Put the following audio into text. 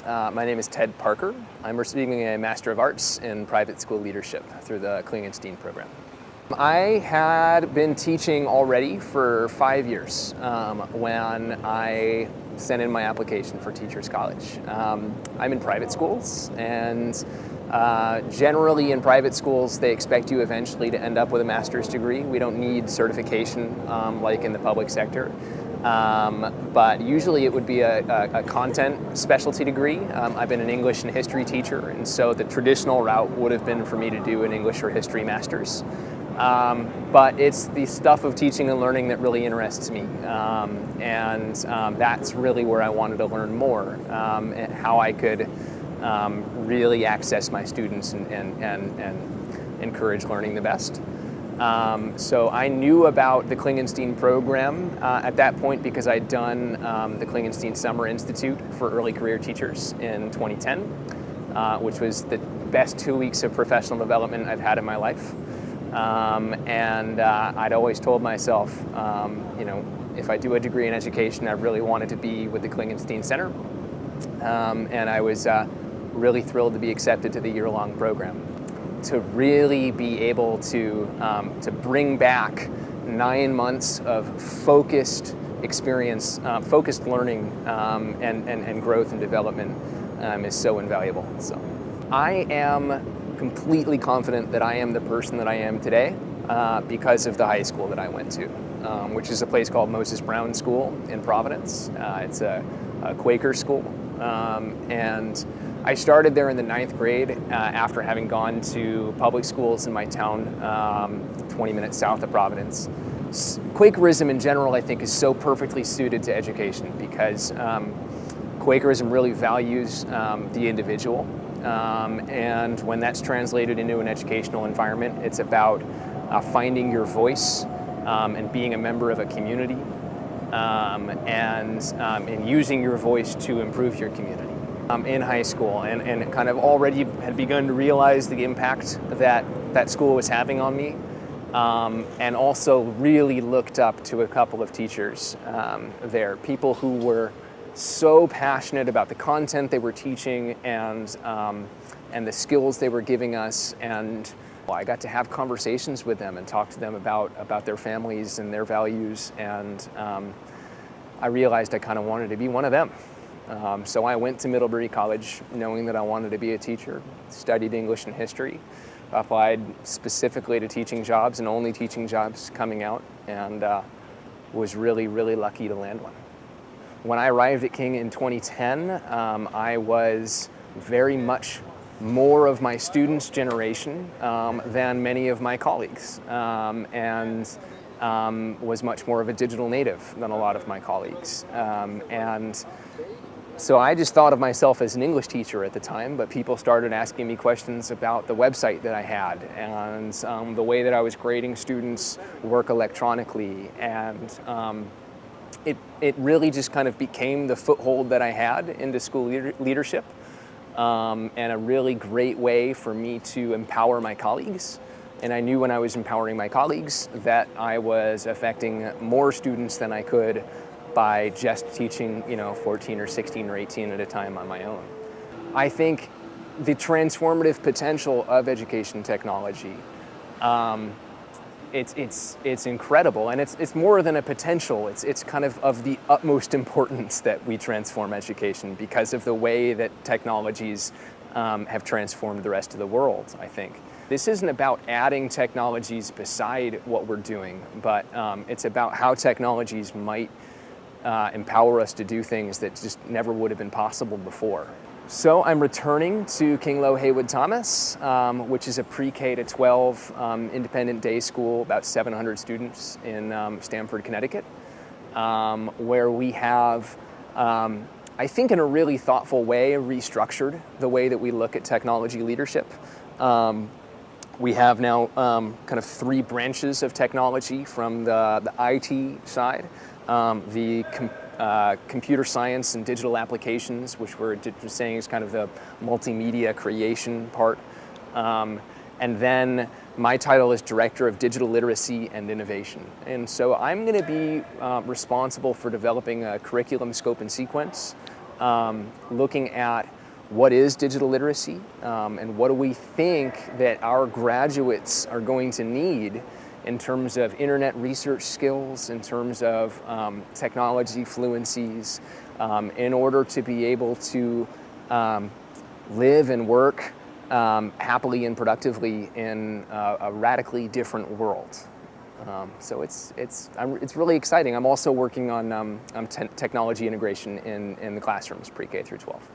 My name is Ted Parker. I'm receiving a Master of Arts in Private School Leadership through the Klingenstein program. I had been teaching already for 5 years when I sent in my application for Teachers College. I'm in private schools, and generally in private schools they expect you eventually to end up with a master's degree. We don't need certification like in the public sector. But usually it would be a content specialty degree. I've been an English and history teacher, and so the traditional route would have been for me to do an English or history master's. But it's the stuff of teaching and learning that really interests me, and that's really where I wanted to learn more, and how I could really access my students and encourage learning the best. So I knew about the Klingenstein program at that point because I'd done the Klingenstein Summer Institute for Early Career Teachers in 2010, which was the best 2 weeks of professional development I've had in my life. And I'd always told myself, if I do a degree in education, I really wanted to be with the Klingenstein Center. And I was really thrilled to be accepted to the year-long program. To really be able to bring back 9 months of focused experience, focused learning, and growth and development is so invaluable. So I am completely confident that I am the person that I am today because of the high school that I went to, which is a place called Moses Brown School in Providence. It's a Quaker school, and I started there in the 9th grade after having gone to public schools in my town 20 minutes south of Providence. Quakerism in general, I think, is so perfectly suited to education because Quakerism really values the individual. And when that's translated into an educational environment, it's about finding your voice and being a member of a community and using your voice to improve your community. In high school, and kind of already had begun to realize the impact that school was having on me, and also really looked up to a couple of teachers there, people who were so passionate about the content they were teaching and the skills they were giving us, and I got to have conversations with them and talk to them about their families and their values, and I realized I kind of wanted to be one of them. So I went to Middlebury College knowing that I wanted to be a teacher, studied English and history, applied specifically to teaching jobs and only teaching jobs coming out, and was really, really lucky to land one. When I arrived at King in 2010, I was very much more of my students' generation than many of my colleagues, and was much more of a digital native than a lot of my colleagues. And so I just thought of myself as an English teacher at the time, but people started asking me questions about the website that I had and the way that I was grading students' work electronically, and it really just kind of became the foothold that I had into school leadership, and a really great way for me to empower my colleagues. And I knew when I was empowering my colleagues that I was affecting more students than I could by just teaching, 14 or 16 or 18 at a time on my own. I think the transformative potential of education technology, it's incredible, and it's more than a potential. It's kind of the utmost importance that we transform education because of the way that technologies have transformed the rest of the world, I think. This isn't about adding technologies beside what we're doing, but it's about how technologies might empower us to do things that just never would have been possible before. So I'm returning to King Low Haywood Thomas, which is a pre-K to 12 independent day school, about 700 students in Stamford, Connecticut, where we have, I think in a really thoughtful way, restructured the way that we look at technology leadership. We have now kind of 3 branches of technology from the IT side, the computer science and digital applications, which we're saying is kind of the multimedia creation part. And then my title is Director of Digital Literacy and Innovation. And so I'm going to be responsible for developing a curriculum scope and sequence, looking at what is digital literacy, and what do we think that our graduates are going to need in terms of internet research skills, in terms of technology fluencies, in order to be able to live and work happily and productively in a radically different world. So it's really exciting. I'm also working on technology integration in the classrooms, pre-K through 12.